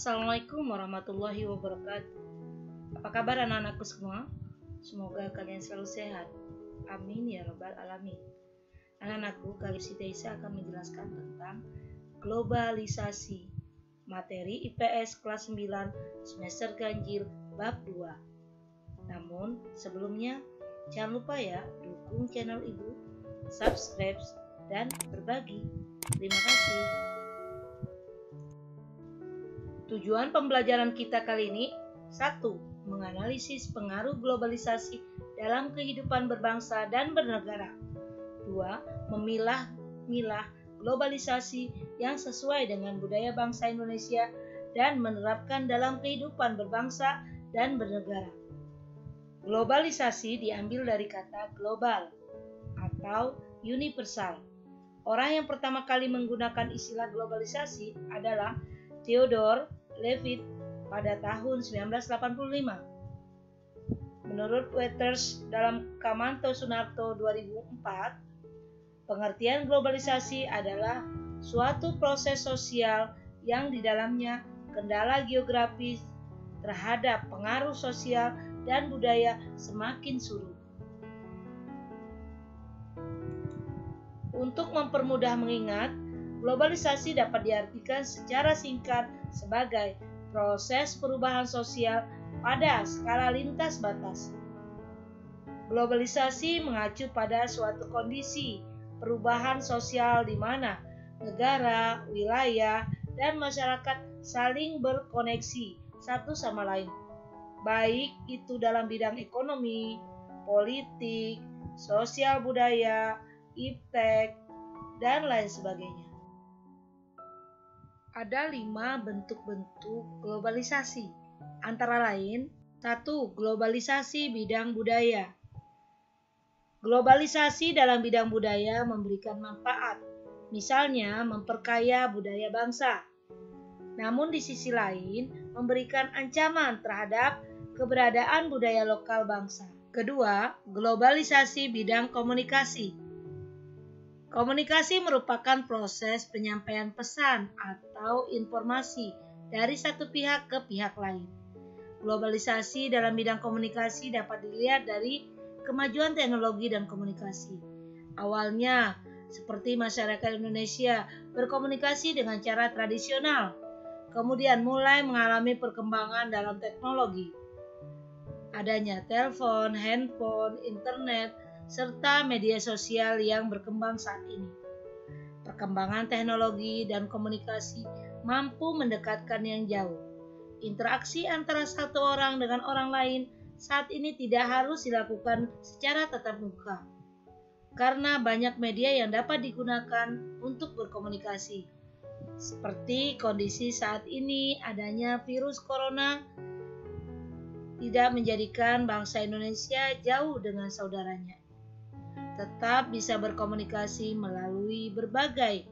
Assalamualaikum warahmatullahi wabarakatuh. Apa kabar anak-anakku semua? Semoga kalian selalu sehat. Amin ya rabbal alamin. Anak-anakku, kali ini Siti Aisyah akan menjelaskan tentang globalisasi. Materi IPS kelas 9 semester ganjil bab 2. Namun sebelumnya jangan lupa ya, dukung channel Ibu, subscribe dan berbagi. Terima kasih. Tujuan pembelajaran kita kali ini: 1. Menganalisis pengaruh globalisasi dalam kehidupan berbangsa dan bernegara. 2. Memilah-milah globalisasi yang sesuai dengan budaya bangsa Indonesia dan menerapkan dalam kehidupan berbangsa dan bernegara. Globalisasi diambil dari kata global atau universal. Orang yang pertama kali menggunakan istilah globalisasi adalah Theodore Levitt pada tahun 1985. Menurut Waters dalam Kamanto Sunarto 2004, pengertian globalisasi adalah suatu proses sosial yang di dalamnya kendala geografis terhadap pengaruh sosial dan budaya semakin surut. Untuk mempermudah mengingat, globalisasi dapat diartikan secara singkat sebagai proses perubahan sosial pada skala lintas batas. Globalisasi mengacu pada suatu kondisi perubahan sosial di mana negara, wilayah, dan masyarakat saling berkoneksi satu sama lain, baik itu dalam bidang ekonomi, politik, sosial budaya, iptek, dan lain sebagainya. Ada 5 bentuk-bentuk globalisasi, antara lain: 1. Globalisasi bidang budaya. Globalisasi dalam bidang budaya memberikan manfaat, misalnya memperkaya budaya bangsa. Namun di sisi lain, memberikan ancaman terhadap keberadaan budaya lokal bangsa. Kedua, globalisasi bidang komunikasi. Komunikasi merupakan proses penyampaian pesan atau informasi dari satu pihak ke pihak lain. Globalisasi dalam bidang komunikasi dapat dilihat dari kemajuan teknologi dan komunikasi. Awalnya, seperti masyarakat Indonesia berkomunikasi dengan cara tradisional, kemudian mulai mengalami perkembangan dalam teknologi. Adanya telepon, handphone, internet, serta media sosial yang berkembang saat ini. Perkembangan teknologi dan komunikasi mampu mendekatkan yang jauh. Interaksi antara satu orang dengan orang lain saat ini tidak harus dilakukan secara tatap muka, karena banyak media yang dapat digunakan untuk berkomunikasi. Seperti kondisi saat ini, adanya virus corona tidak menjadikan bangsa Indonesia jauh dengan saudaranya. Tetap bisa berkomunikasi melalui berbagai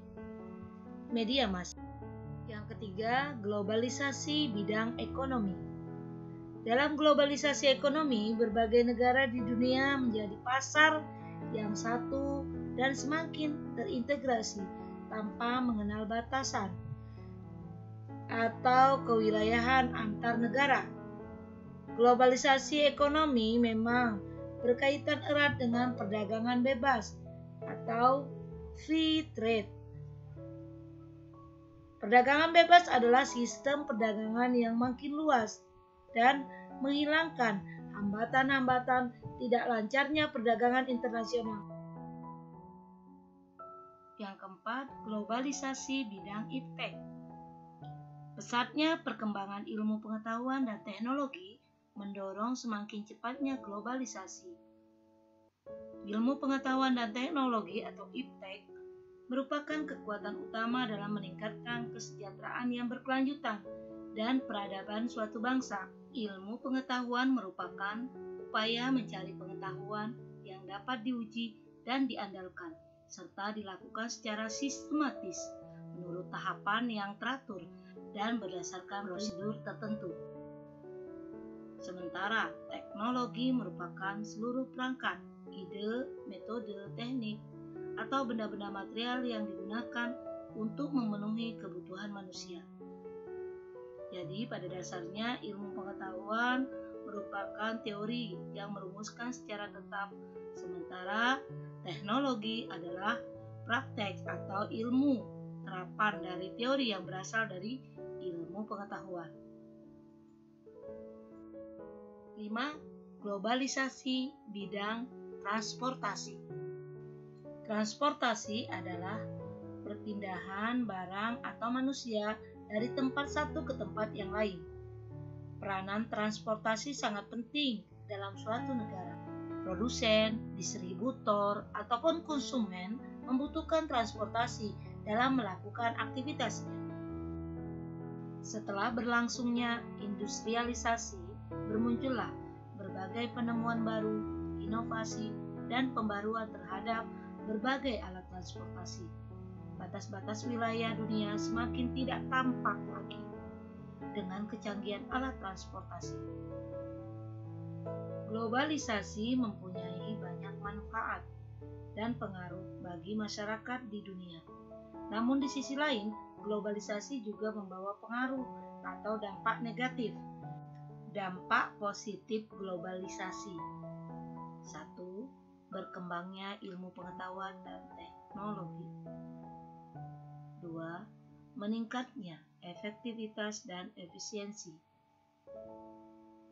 media massa. Yang ketiga, globalisasi bidang ekonomi. Dalam globalisasi ekonomi, berbagai negara di dunia menjadi pasar yang satu dan semakin terintegrasi tanpa mengenal batasan atau kewilayahan antar negara. Globalisasi ekonomi memang berkaitan erat dengan perdagangan bebas atau free trade. Perdagangan bebas adalah sistem perdagangan yang makin luas dan menghilangkan hambatan-hambatan tidak lancarnya perdagangan internasional. Yang keempat, globalisasi bidang iptek. Pesatnya perkembangan ilmu pengetahuan dan teknologi mendorong semakin cepatnya globalisasi. Ilmu pengetahuan dan teknologi atau iptek merupakan kekuatan utama dalam meningkatkan kesejahteraan yang berkelanjutan dan peradaban suatu bangsa. Ilmu pengetahuan merupakan upaya mencari pengetahuan yang dapat diuji dan diandalkan, serta dilakukan secara sistematis menurut tahapan yang teratur dan berdasarkan prosedur tertentu. Sementara teknologi merupakan seluruh perangkat, ide, metode, teknik, atau benda-benda material yang digunakan untuk memenuhi kebutuhan manusia. Jadi pada dasarnya ilmu pengetahuan merupakan teori yang merumuskan secara tetap, sementara teknologi adalah praktek atau ilmu terapan dari teori yang berasal dari ilmu pengetahuan. 5. Globalisasi bidang transportasi. Transportasi adalah perpindahan barang atau manusia dari tempat satu ke tempat yang lain. Peranan transportasi sangat penting dalam suatu negara. Produsen, distributor, ataupun konsumen membutuhkan transportasi dalam melakukan aktivitasnya. Setelah berlangsungnya industrialisasi, bermuncullah berbagai penemuan baru, inovasi, dan pembaruan terhadap berbagai alat transportasi. Batas-batas wilayah dunia semakin tidak tampak lagi dengan kecanggihan alat transportasi. Globalisasi mempunyai banyak manfaat dan pengaruh bagi masyarakat di dunia. Namun di sisi lain, globalisasi juga membawa pengaruh atau dampak negatif. Dampak positif globalisasi. 1. Berkembangnya ilmu pengetahuan dan teknologi. 2. Meningkatnya efektivitas dan efisiensi.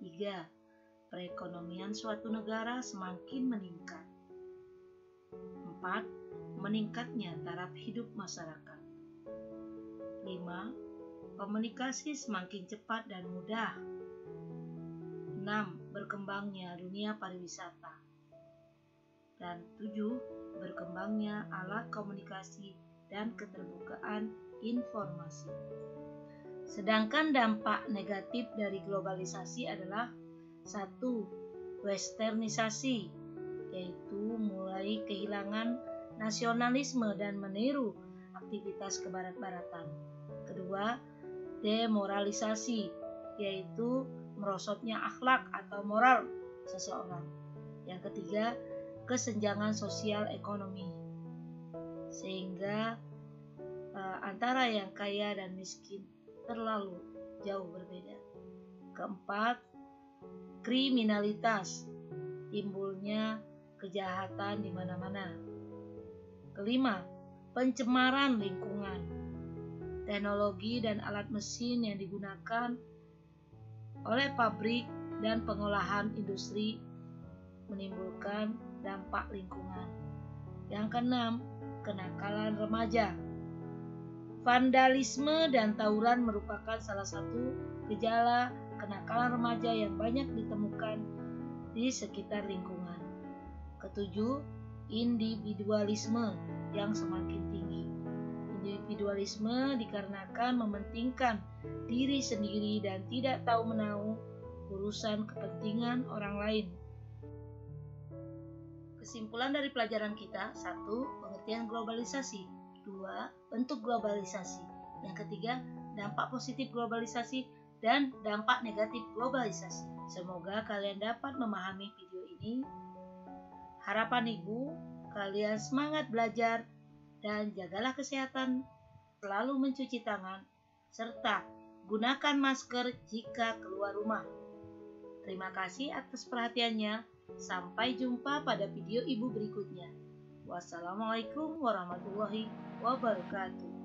3. Perekonomian suatu negara semakin meningkat. 4. Meningkatnya taraf hidup masyarakat. 5. Komunikasi semakin cepat dan mudah. 6. Berkembangnya dunia pariwisata. Dan 7. Berkembangnya alat komunikasi dan keterbukaan informasi. Sedangkan dampak negatif dari globalisasi adalah 1. Westernisasi, yaitu mulai kehilangan nasionalisme dan meniru aktivitas kebarat-baratan. Kedua, demoralisasi, yaitu merosotnya akhlak atau moral seseorang. Yang ketiga, kesenjangan sosial ekonomi, sehingga antara yang kaya dan miskin terlalu jauh berbeda. Keempat, kriminalitas, timbulnya kejahatan di mana-mana. Kelima, pencemaran lingkungan. Teknologi dan alat mesin yang digunakan oleh pabrik dan pengolahan industri menimbulkan dampak lingkungan. Yang keenam, kenakalan remaja. Vandalisme dan tawuran merupakan salah satu gejala kenakalan remaja yang banyak ditemukan di sekitar lingkungan. Ketujuh, individualisme yang semakin tinggi. Individualisme dikarenakan mementingkan diri sendiri dan tidak tahu menahu urusan kepentingan orang lain. Kesimpulan dari pelajaran kita: 1. Pengertian globalisasi. 2. Bentuk globalisasi. Yang ketiga, dampak positif globalisasi dan dampak negatif globalisasi. Semoga kalian dapat memahami video ini. Harapan Ibu, kalian semangat belajar dan jagalah kesehatan, selalu mencuci tangan, serta gunakan masker jika keluar rumah. Terima kasih atas perhatiannya. Sampai jumpa pada video Ibu berikutnya. Wassalamualaikum warahmatullahi wabarakatuh.